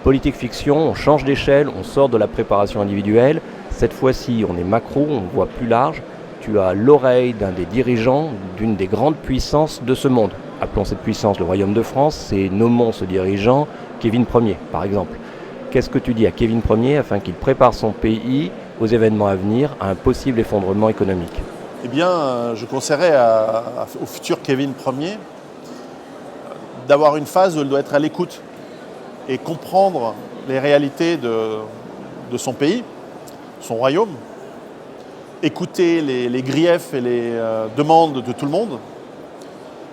politique fiction, on change d'échelle, on sort de la préparation individuelle. Cette fois-ci, on est macro, on voit plus large. Tu as l'oreille d'un des dirigeants d'une des grandes puissances de ce monde. Appelons cette puissance le Royaume de France et nommons ce dirigeant Kevin Ier, par exemple. Qu'est-ce que tu dis à Kevin Ier afin qu'il prépare son pays aux événements à venir, à un possible effondrement économique? Eh bien, je conseillerais au futur Kevin Ier d'avoir une phase où il doit être à l'écoute et comprendre les réalités de son pays, son royaume, écouter les griefs et les demandes de tout le monde,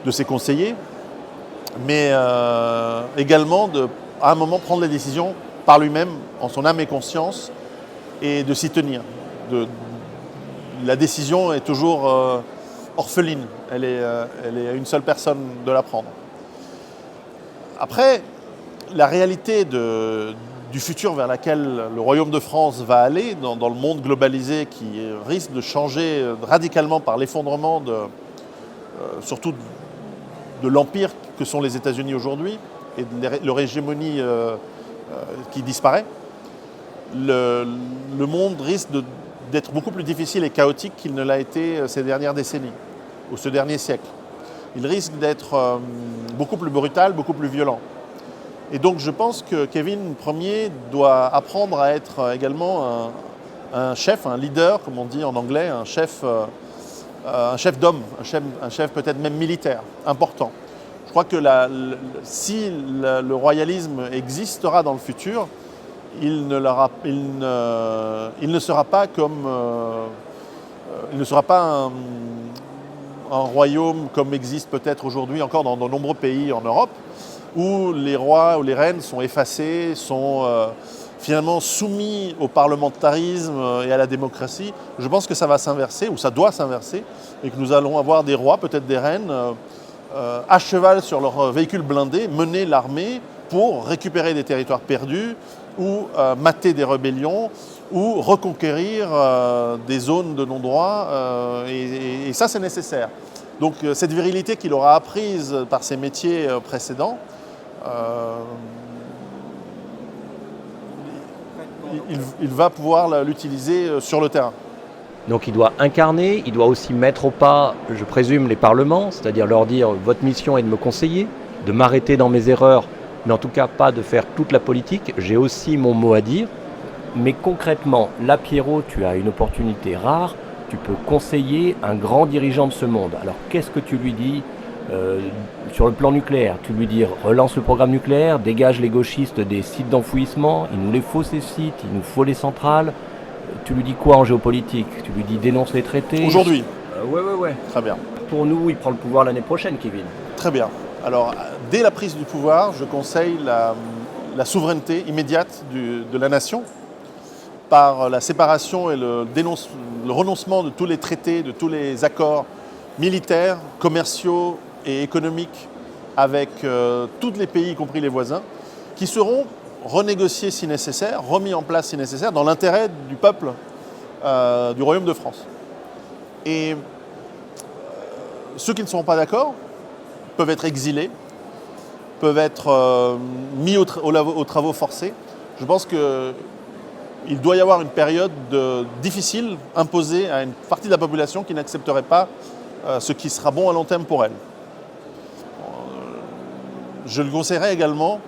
de ses conseillers, mais également à un moment prendre les décisions par lui-même, en son âme et conscience, et de s'y tenir. La décision est toujours orpheline, elle est à une seule personne de la prendre. Après, la réalité du futur vers laquelle le Royaume de France va aller, dans le monde globalisé qui risque de changer radicalement par l'effondrement surtout de l'empire que sont les États-Unis aujourd'hui et de leur hégémonie qui disparaît, le monde risque d'être beaucoup plus difficile et chaotique qu'il ne l'a été ces dernières décennies ou ce dernier siècle. Il risque d'être beaucoup plus brutal, beaucoup plus violent. Et donc je pense que Kevin Ier doit apprendre à être également un chef, un leader, comme on dit en anglais, un chef d'homme, un chef peut-être même militaire, important. Je crois que si le royalisme existera dans le futur, il ne sera pas un royaume comme existe peut-être aujourd'hui encore dans de nombreux pays en Europe, où les rois ou les reines sont effacés, sont finalement soumis au parlementarisme et à la démocratie. Je pense que ça va s'inverser, ou ça doit s'inverser, et que nous allons avoir des rois, peut-être des reines, à cheval sur leur véhicule blindé, mener l'armée pour récupérer des territoires perdus, ou mater des rébellions, ou reconquérir des zones de non-droit, et ça c'est nécessaire. Donc cette virilité qu'il aura apprise par ses métiers précédents, il va pouvoir l'utiliser sur le terrain. Donc il doit incarner, il doit aussi mettre au pas, je présume, les parlements, c'est-à-dire leur dire « votre mission est de me conseiller, de m'arrêter dans mes erreurs, mais en tout cas pas de faire toute la politique, j'ai aussi mon mot à dire ». Mais concrètement, là Pierrot, tu as une opportunité rare, tu peux conseiller un grand dirigeant de ce monde. Alors qu'est-ce que tu lui dis sur le plan nucléaire? Tu lui dis relance le programme nucléaire, dégage les gauchistes des sites d'enfouissement, il nous les faut ces sites, il nous faut les centrales. Tu lui dis quoi en géopolitique? Tu lui dis dénonce les traités? Aujourd'hui. Ouais. Très bien. Pour nous, il prend le pouvoir l'année prochaine, Kevin. Très bien. Alors, dès la prise du pouvoir, je conseille la souveraineté immédiate de la nation par la séparation et le renoncement de tous les traités, de tous les accords militaires, commerciaux et économiques avec tous les pays, y compris les voisins, qui seront renégociés si nécessaire, remis en place si nécessaire, dans l'intérêt du peuple du Royaume de France. Et ceux qui ne seront pas d'accord peuvent être exilés, peuvent être mis aux travaux forcés. Je pense qu'il doit y avoir une période difficile imposée à une partie de la population qui n'accepterait pas ce qui sera bon à long terme pour elle. Je le conseillerais également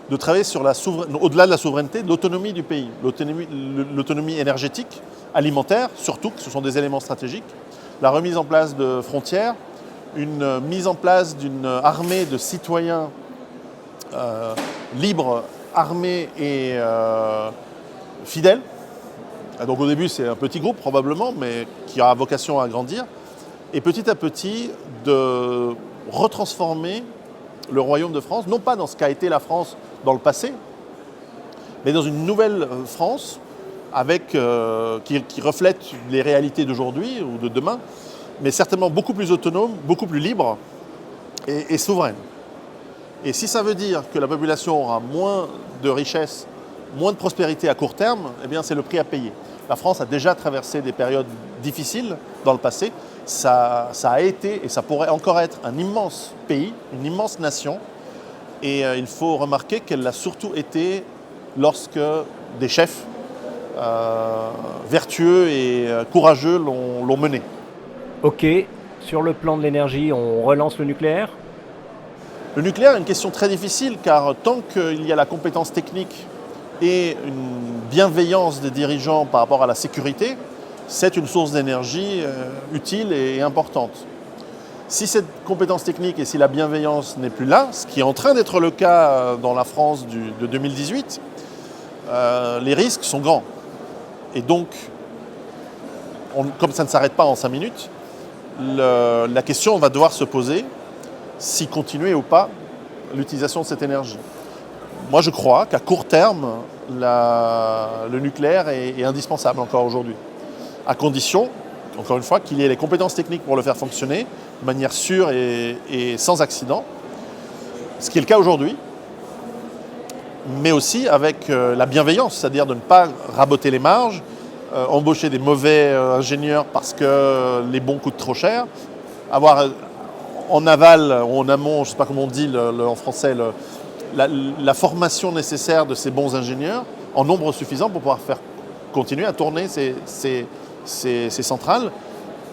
de travailler sur au-delà de la souveraineté, l'autonomie du pays, l'autonomie énergétique, alimentaire, surtout, que ce sont des éléments stratégiques, la remise en place de frontières, une mise en place d'une armée de citoyens libres, armés et fidèles. Donc au début, c'est un petit groupe probablement, mais qui aura vocation à grandir. Et petit à petit, de retransformer le Royaume de France, non pas dans ce qu'a été la France dans le passé, mais dans une nouvelle France qui reflète les réalités d'aujourd'hui ou de demain, mais certainement beaucoup plus autonome, beaucoup plus libre et souveraine. Et si ça veut dire que la population aura moins de richesses, moins de prospérité à court terme, eh bien c'est le prix à payer. La France a déjà traversé des périodes difficiles dans le passé. Ça a été et ça pourrait encore être un immense pays, une immense nation. Et il faut remarquer qu'elle l'a surtout été lorsque des chefs vertueux et courageux l'ont mené. Ok, sur le plan de l'énergie, on relance le nucléaire ? Le nucléaire est une question très difficile car tant qu'il y a la compétence technique et une bienveillance des dirigeants par rapport à la sécurité, c'est une source d'énergie utile et importante. Si cette compétence technique et si la bienveillance n'est plus là, ce qui est en train d'être le cas dans la France de 2018, les risques sont grands. Et donc, comme ça ne s'arrête pas en 5 minutes, la question va devoir se poser si continuer ou pas l'utilisation de cette énergie. Moi, je crois qu'à court terme, le nucléaire est indispensable encore aujourd'hui, à condition, encore une fois, qu'il y ait les compétences techniques pour le faire fonctionner de manière sûre et sans accident, ce qui est le cas aujourd'hui, mais aussi avec la bienveillance, c'est-à-dire de ne pas raboter les marges, embaucher des mauvais ingénieurs parce que les bons coûtent trop cher, avoir en aval ou en amont, je ne sais pas comment on dit en français, la formation nécessaire de ces bons ingénieurs en nombre suffisant pour pouvoir faire continuer à tourner ces centrales.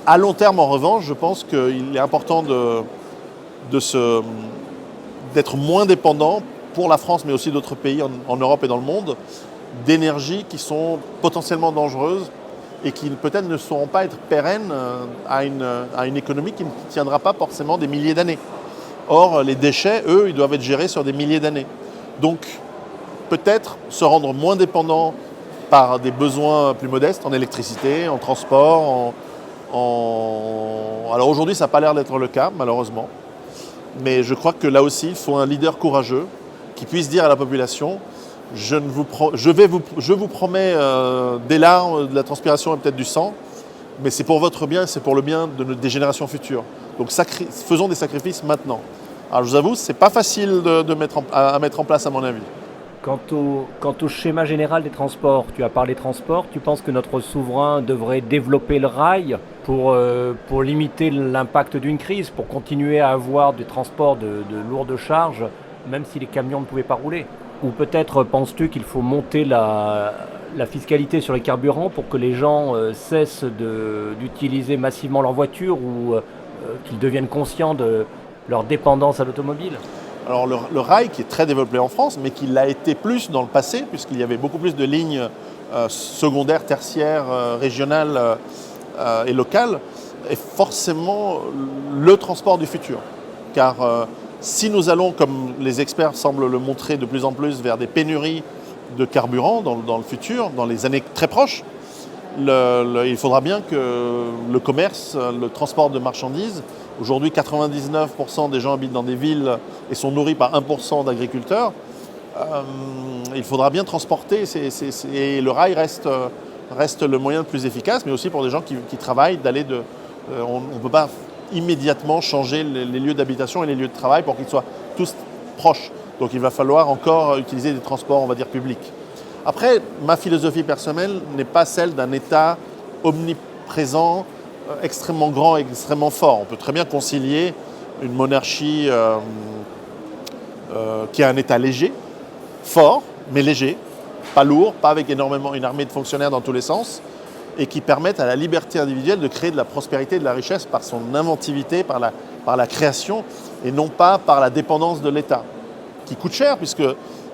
À long terme, en revanche, je pense qu'il est important d'être moins dépendant pour la France, mais aussi d'autres pays en Europe et dans le monde, d'énergies qui sont potentiellement dangereuses et qui peut-être ne sauront pas être pérennes à une économie qui ne tiendra pas forcément des milliers d'années. Or, les déchets, eux, ils doivent être gérés sur des milliers d'années. Donc, peut-être se rendre moins dépendant par des besoins plus modestes en électricité, en transport, Alors aujourd'hui, ça n'a pas l'air d'être le cas, malheureusement. Mais je crois que là aussi, il faut un leader courageux qui puisse dire à la population « je vous promets des larmes, de la transpiration et peut-être du sang, mais c'est pour votre bien et c'est pour le bien des générations futures. Donc faisons des sacrifices maintenant. » Alors je vous avoue, ce n'est pas facile à mettre en place à mon avis. Quant au schéma général des transports, tu as parlé transport, tu penses que notre souverain devrait développer le rail pour limiter l'impact d'une crise, pour continuer à avoir des transports de lourdes charges, même si les camions ne pouvaient pas rouler? Ou peut-être penses-tu qu'il faut monter la fiscalité sur les carburants pour que les gens cessent d'utiliser massivement leur voiture ou qu'ils deviennent conscients de leur dépendance à l'automobile? Alors le rail qui est très développé en France, mais qui l'a été plus dans le passé, puisqu'il y avait beaucoup plus de lignes secondaires, tertiaires, régionales et locales, est forcément le transport du futur. Car si nous allons, comme les experts semblent le montrer de plus en plus, vers des pénuries de carburant dans le futur, dans les années très proches, il faudra bien que le commerce, le transport de marchandises, aujourd'hui 99% des gens habitent dans des villes et sont nourris par 1% d'agriculteurs, il faudra bien transporter et le rail reste le moyen le plus efficace, mais aussi pour des gens qui travaillent, on ne peut pas immédiatement changer les lieux d'habitation et les lieux de travail pour qu'ils soient tous proches. Donc il va falloir encore utiliser des transports, on va dire, publics. Après, ma philosophie personnelle n'est pas celle d'un État omniprésent, extrêmement grand et extrêmement fort. On peut très bien concilier une monarchie qui a un État léger, fort, mais léger, pas lourd, pas avec énormément une armée de fonctionnaires dans tous les sens, et qui permettent à la liberté individuelle de créer de la prospérité et de la richesse par son inventivité, par la création, et non pas par la dépendance de l'État, qui coûte cher, puisque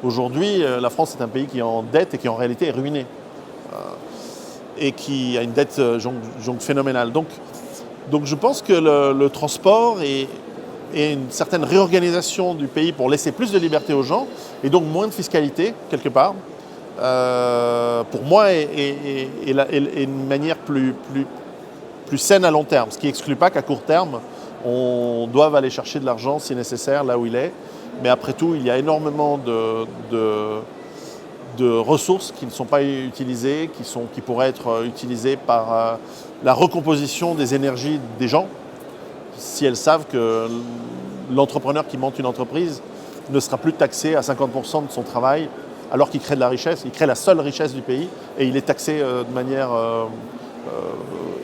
aujourd'hui, la France est un pays qui est en dette et qui en réalité est ruiné, et qui a une dette phénoménale. Donc je pense que le transport et une certaine réorganisation du pays pour laisser plus de liberté aux gens, et donc moins de fiscalité, quelque part, pour moi, est une manière plus saine à long terme. Ce qui n'exclut pas qu'à court terme, on doive aller chercher de l'argent si nécessaire là où il est. Mais après tout, il y a énormément de ressources qui ne sont pas utilisées, qui pourraient être utilisées par la recomposition des énergies des gens, si elles savent que l'entrepreneur qui monte une entreprise ne sera plus taxé à 50% de son travail, alors qu'il crée de la richesse, il crée la seule richesse du pays, et il est taxé de manière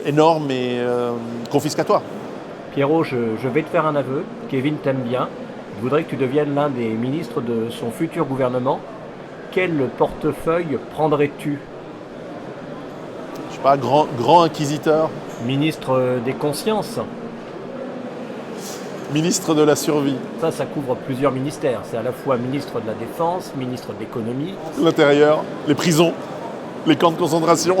énorme et confiscatoire. Pierrot, je vais te faire un aveu. Kevin t'aime bien. Je voudrais que tu deviennes l'un des ministres de son futur gouvernement. quel portefeuille prendrais-tu? Je sais pas, grand inquisiteur, Ministre des consciences. ministre de la survie, Ça couvre plusieurs ministères. C'est à la fois ministre de la Défense, ministre de l'économie. l'intérieur, les prisons, les camps de concentration.